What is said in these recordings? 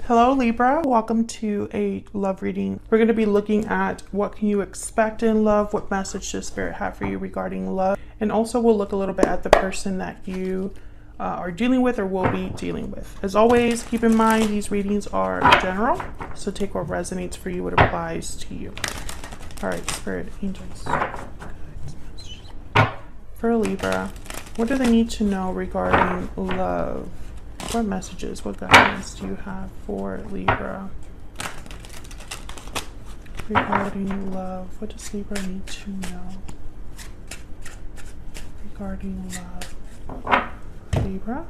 Hello Libra, welcome to a love reading. We're going to be looking at what can you expect in love, what message does Spirit have for you regarding love, and also we'll look a little bit at the person that you are dealing with or will be dealing with. As always, keep in mind these readings are general, so take what resonates for you, what applies to you. All right, Spirit, angels, for Libra, what do they need to know regarding love? What messages, what guidance do you have for Libra regarding love? What does Libra need to know regarding love? Libra.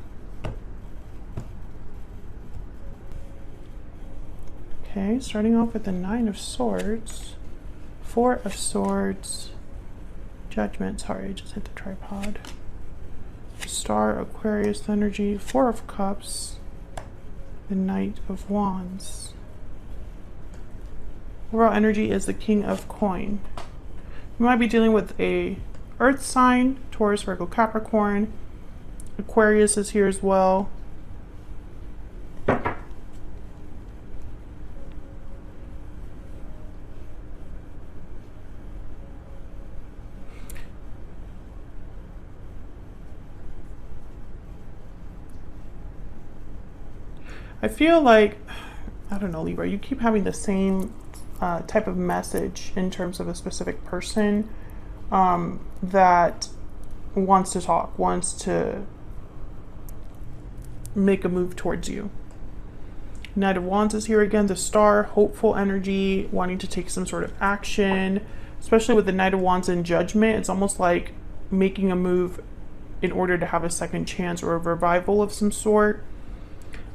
Okay, starting off with the Nine of Swords, Four of Swords, Judgment. Sorry, I just hit the tripod. Star, Aquarius energy, Four of Cups, the Knight of Wands. Overall energy is the King of Coin. You might be dealing with a Earth sign, Taurus, Virgo, Capricorn. Aquarius is here as well. I feel like, I don't know, Libra, you keep having the same type of message in terms of a specific person that wants to talk, wants to make a move towards you. Knight of Wands is here again, the Star, hopeful energy, wanting to take some sort of action, especially with the Knight of Wands in Judgment. It's almost like making a move in order to have a second chance or a revival of some sort.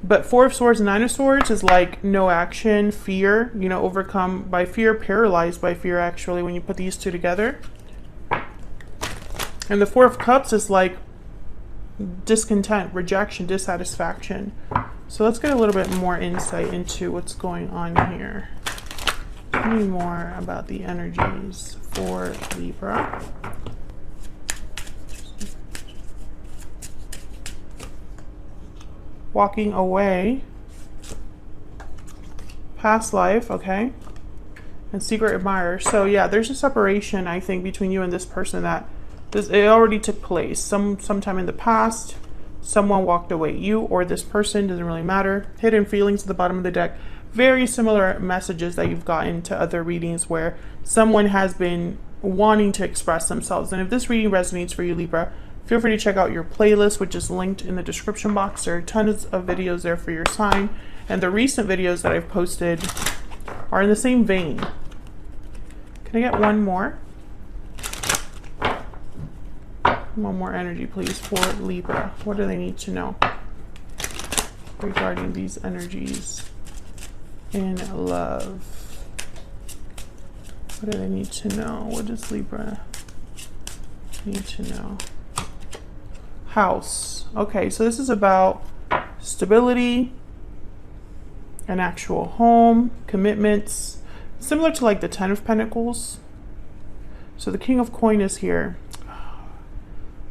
But Four of Swords and Nine of Swords is like no action, fear, you know, overcome by fear, paralyzed by fear, actually, when you put these two together. And the Four of Cups is like discontent, rejection, dissatisfaction. So let's get a little bit more insight into what's going on here. Tell me more about the energies for Libra. Walking away, past life, okay, and secret admirer. So yeah, there's a separation, I think, between you and this person that it already took place. Sometime in the past, someone walked away. You or this person, doesn't really matter. Hidden feelings at the bottom of the deck. Very similar messages that you've gotten to other readings where someone has been wanting to express themselves. And if this reading resonates for you, Libra, feel free to check out your playlist, which is linked in the description box. There are tons of videos there for your sign. And the recent videos that I've posted are in the same vein. Can I get one more? One more energy, please, for Libra. What do they need to know regarding these energies in love? What do they need to know? What does Libra need to know? House. Okay, so this is about stability, an actual home, commitments, similar to like the Ten of Pentacles. So the King of Coin is here.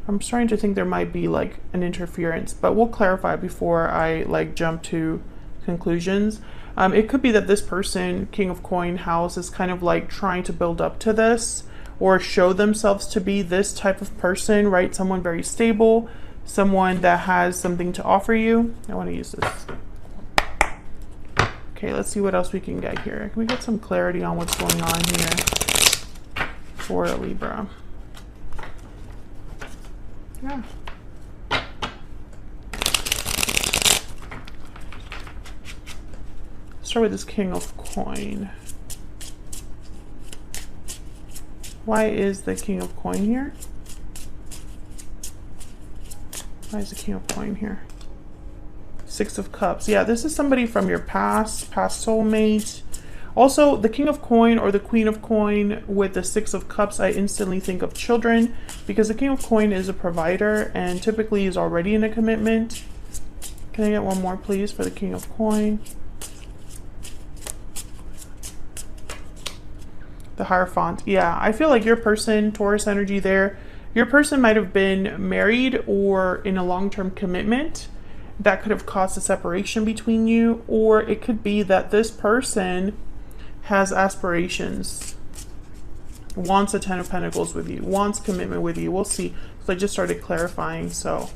I'm starting to think there might be like an interference, but we'll clarify before I like jump to conclusions. It could be that this person, King of Coin house, is kind of like trying to build up to this or show themselves to be this type of person, right? Someone very stable, someone that has something to offer you. I want to use this. Okay, let's see what else we can get here. Can we get some clarity on what's going on here for Libra? Yeah. Start with this King of Coin. Why is the King of Coin here? Why is the King of Coin here? Six of Cups. Yeah, this is somebody from your past soulmate. Also, the King of Coin or the Queen of Coin with the Six of Cups, I instantly think of children because the King of Coin is a provider and typically is already in a commitment. Can I get one more, please, for the King of Coin? The Hierophant. Yeah, I feel like your person, Taurus energy there, your person might have been married or in a long-term commitment that could have caused a separation between you, or it could be that this person has aspirations, wants a 10 of Pentacles with you, wants commitment with you. We'll see. So I just started clarifying. So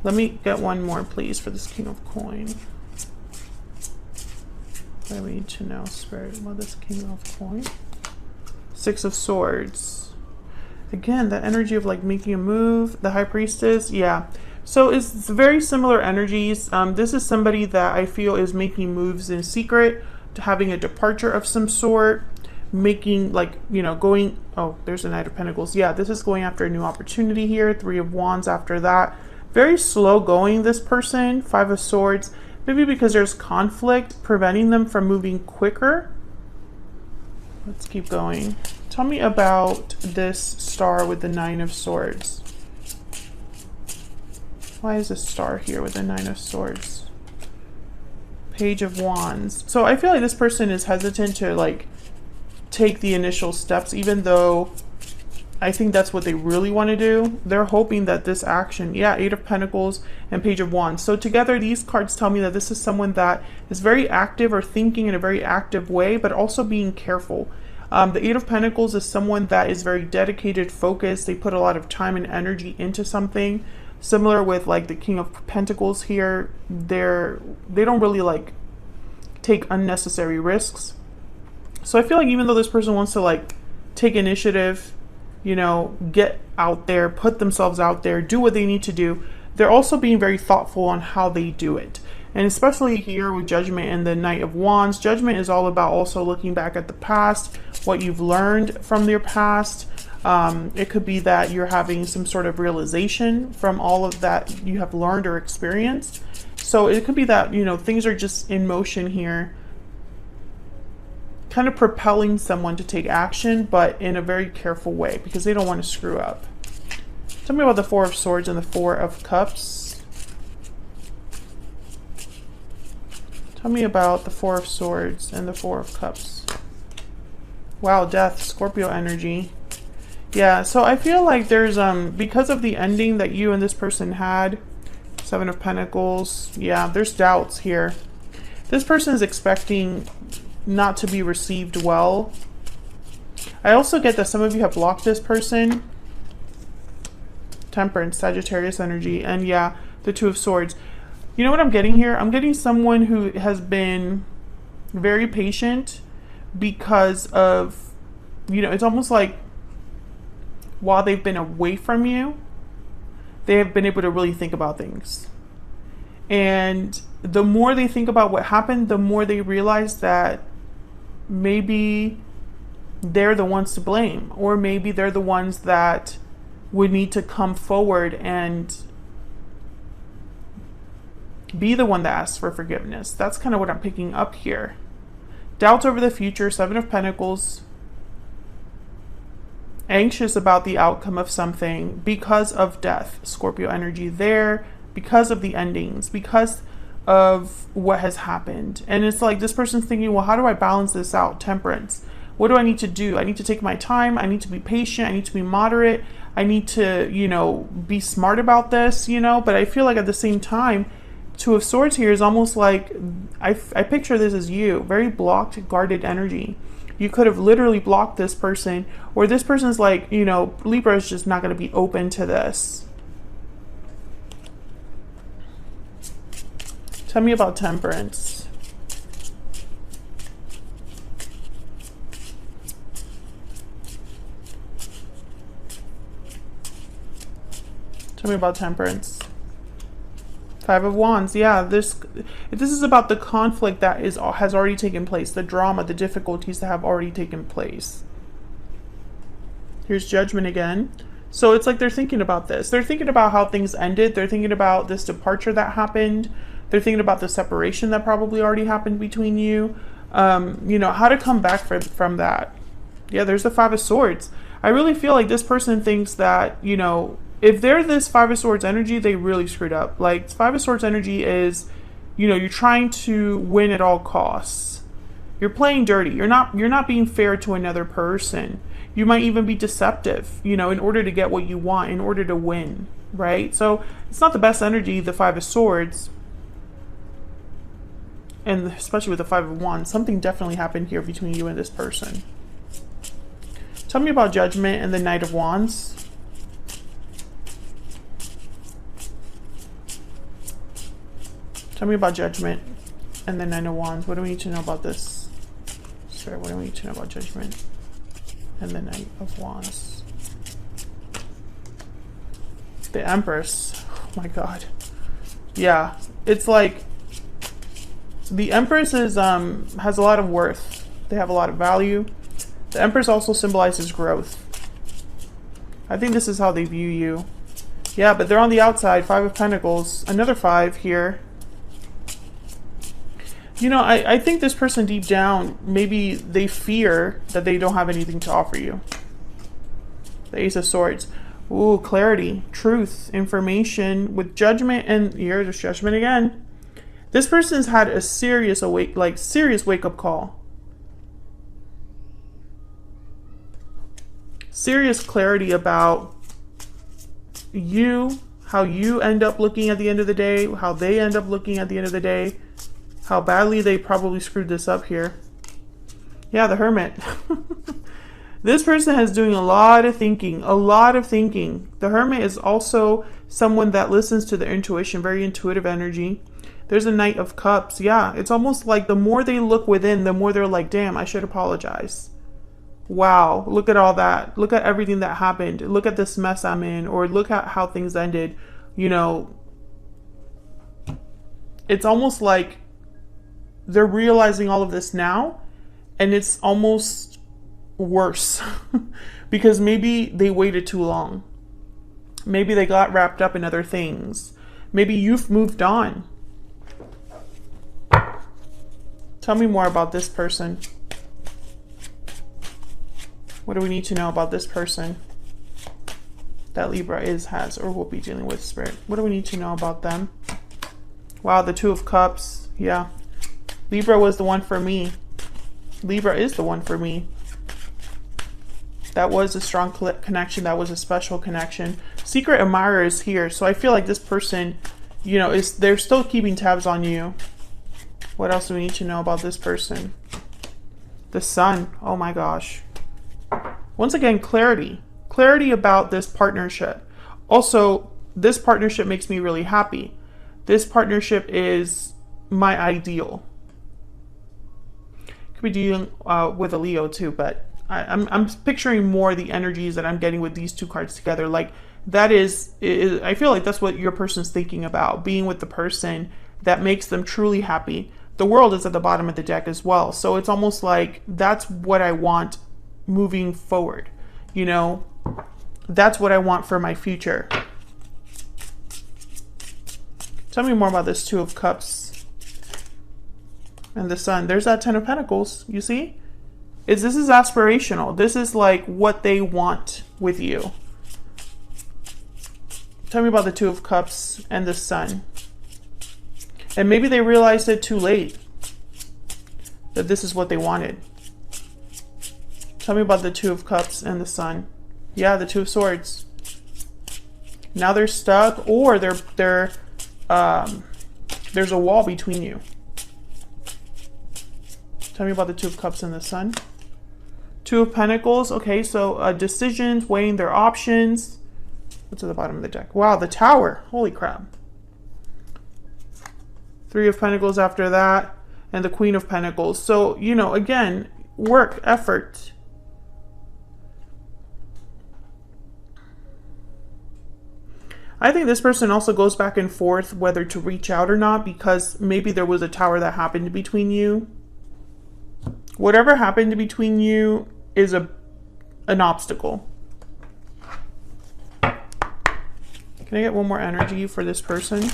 let me get one more, please, for this King of Coin. What do we need to know, Spirit? Well, this King of Coin. Six of Swords. Again, that energy of like making a move. The High Priestess. Yeah. So it's very similar energies. This is somebody that I feel is making moves in secret, to having a departure of some sort, making like, you know, going, oh, there's a Knight of Pentacles. Yeah, this is going after a new opportunity here. Three of Wands after that. Very slow going, this person. Five of Swords. Maybe because there's conflict preventing them from moving quicker. Let's keep going. Tell me about this star with the Nine of Swords. Why is a star here with the Nine of Swords? Page of Wands. So I feel like this person is hesitant to like take the initial steps, even though I think that's what they really want to do. They're hoping that this action, yeah, Eight of Pentacles and Page of Wands. So together, these cards tell me that this is someone that is very active or thinking in a very active way, but also being careful. The Eight of Pentacles is someone that is very dedicated, focused. They put a lot of time and energy into something. Similar with like the King of Pentacles here, they don't really like take unnecessary risks. So I feel like even though this person wants to like take initiative, you know, get out there, put themselves out there, do what they need to do, they're also being very thoughtful on how they do it. And especially here with Judgment and the Knight of Wands, Judgment is all about also looking back at the past, what you've learned from your past. It could be that you're having some sort of realization from all of that you have learned or experienced. So it could be that, you know, things are just in motion here, kind of propelling someone to take action, but in a very careful way because they don't want to screw up. Tell me about the Four of Swords and the Four of Cups. Tell me about the Four of Swords and the Four of Cups. Wow, Death, Scorpio energy. Yeah, so I feel like there's, because of the ending that you and this person had, Seven of Pentacles, yeah, there's doubts here. This person is expecting not to be received well. I also get that some of you have blocked this person. Temperance, Sagittarius energy, and yeah, the Two of Swords. You know what I'm getting here? I'm getting someone who has been very patient because of, you know, it's almost like while they've been away from you, they have been able to really think about things. And the more they think about what happened, the more they realize that maybe they're the ones to blame, or maybe they're the ones that would need to come forward and be the one that asks for forgiveness. That's kind of what I'm picking up here. Doubts over the future, Seven of Pentacles. Anxious about the outcome of something because of death, Scorpio energy there, because of the endings, because of what has happened. And it's like this person's thinking, well, how do I balance this out? Temperance. What do I need to do? I need to take my time. I need to be patient. I need to be moderate. I need to, you know, be smart about this, you know, but I feel like at the same time, Two of Swords here is almost like, I picture this as you, very blocked, guarded energy. You could have literally blocked this person, or this person's like, you know, Libra is just not going to be open to this. Tell me about Temperance. Tell me about Temperance. Five of Wands. Yeah, this is about the conflict that has already taken place, the drama, the difficulties that have already taken place. Here's Judgment again. So it's like they're thinking about this. They're thinking about how things ended. They're thinking about this departure that happened. They're thinking about the separation that probably already happened between you. You know, how to come back from that. Yeah, there's the Five of Swords. I really feel like this person thinks that, you know, if they're this Five of Swords energy, they really screwed up. Like, Five of Swords energy is, you know, you're trying to win at all costs. You're playing dirty. You're not being fair to another person. You might even be deceptive, you know, in order to get what you want, in order to win, right? So it's not the best energy, the Five of Swords. and especially with the Five of Wands, something definitely happened here between you and this person. Tell me about Judgment and the Knight of Wands. Tell me about Judgment and the Knight of Wands. What do we need to know about this? Sir, what do we need to know about Judgment and the Knight of Wands? The Empress. Oh my God. Yeah, it's like the Empress is has a lot of worth. They have a lot of value. The Empress also symbolizes growth. I think this is how they view you. Yeah, but they're on the outside. Five of Pentacles. Another five here. You know, I think this person deep down, maybe they fear that they don't have anything to offer you. The Ace of Swords. Ooh, clarity, truth, information with Judgment, and here's Judgment again. This person's had a serious serious wake-up call. Serious clarity about you, how you end up looking at the end of the day, how they end up looking at the end of the day, how badly they probably screwed this up here. Yeah, the Hermit. This person is doing a lot of thinking, The Hermit is also someone that listens to their intuition, very intuitive energy. There's a Knight of Cups. Yeah, it's almost like the more they look within, the more they're like, damn, I should apologize. Wow, look at all that. Look at everything that happened. Look at this mess I'm in, or look at how things ended. You know, it's almost like they're realizing all of this now, and it's almost worse because maybe they waited too long. Maybe they got wrapped up in other things. Maybe you've moved on. Tell me more about this person. What do we need to know about this person that Libra has, or will be dealing with, Spirit? What do we need to know about them? Wow, the Two of Cups. Yeah. Libra was the one for me. Libra is the one for me. That was a strong connection. That was a special connection. Secret admirer is here. So I feel like this person, you know, they're still keeping tabs on you. What else do we need to know about this person? The Sun. Oh my gosh. Once again, clarity. Clarity about this partnership. Also, this partnership makes me really happy. This partnership is my ideal. Could be dealing with a Leo too, but I'm picturing more the energies that I'm getting with these two cards together. Like that is I feel like that's what your person's thinking about, being with the person that makes them truly happy. The World is at the bottom of the deck as well. So it's almost like that's what I want moving forward. You know, that's what I want for my future. Tell me more about this Two of Cups and the Sun. There's that Ten of Pentacles, you see? This is aspirational. This is like what they want with you. Tell me about the Two of Cups and the Sun. And maybe they realized it too late that this is what they wanted. Tell me about the Two of Cups and the Sun. Yeah, the Two of Swords. Now they're stuck, or there's a wall between you. Tell me about the Two of Cups and the Sun. Two of Pentacles. Okay, so decisions, weighing their options. What's at the bottom of the deck? Wow, the Tower. Holy crap. Three of Pentacles after that, and the Queen of Pentacles. So, you know, again, work, effort. I think this person also goes back and forth whether to reach out or not, because maybe there was a tower that happened between you. Whatever happened between you is an obstacle. Can I get one more energy for this person?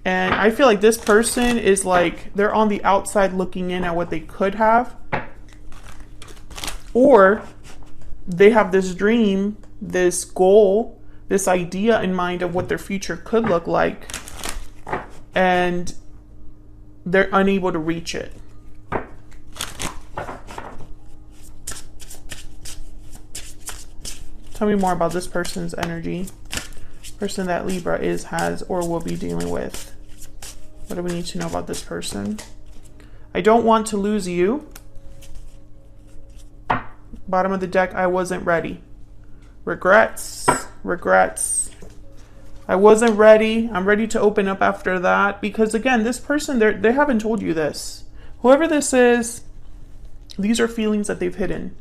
And I feel like this person is like, they're on the outside looking in at what they could have. Or they have this dream, this goal, this idea in mind of what their future could look like. And they're unable to reach it. Tell me more about this person's energy. Person that Libra has, or will be dealing with. What do we need to know about this person? I don't want to lose you. Bottom of the deck, I wasn't ready. Regrets, regrets. I wasn't ready. I'm ready to open up after that. Because again, this person, they haven't told you this. Whoever this is, these are feelings that they've hidden.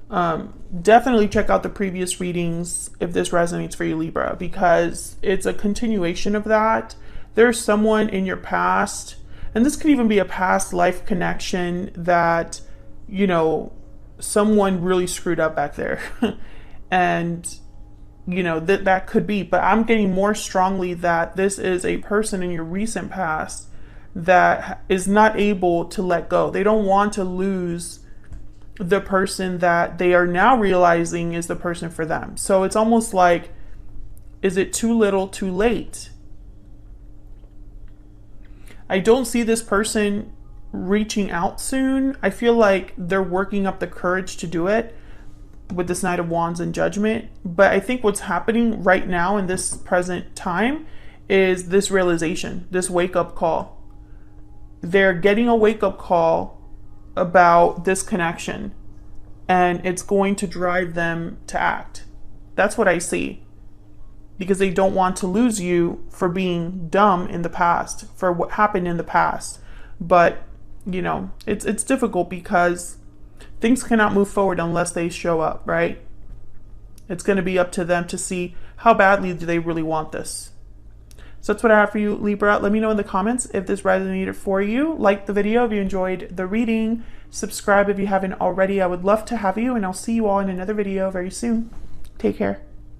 Definitely check out the previous readings if this resonates for you, Libra, because it's a continuation of that. There's someone in your past, and this could even be a past life connection that, you know, someone really screwed up back there. And, you know, that could be, but I'm getting more strongly that this is a person in your recent past that is not able to let go. They don't want to lose the person that they are now realizing is the person for them. So it's almost like, is it too little, too late? I don't see this person reaching out soon. I feel like they're working up the courage to do it with this Knight of Wands and Judgment. But I think what's happening right now in this present time is this realization, this wake-up call. They're getting a wake-up call about this connection, and it's going to drive them to act. That's what I see. Because they don't want to lose you for being dumb in the past, for what happened in the past. But you know, it's difficult because things cannot move forward unless they show up, right? It's going to be up to them to see how badly do they really want this. So that's what I have for you, Libra. Let me know in the comments if this resonated for you. Like the video if you enjoyed the reading. Subscribe if you haven't already. I would love to have you, and I'll see you all in another video very soon. Take care.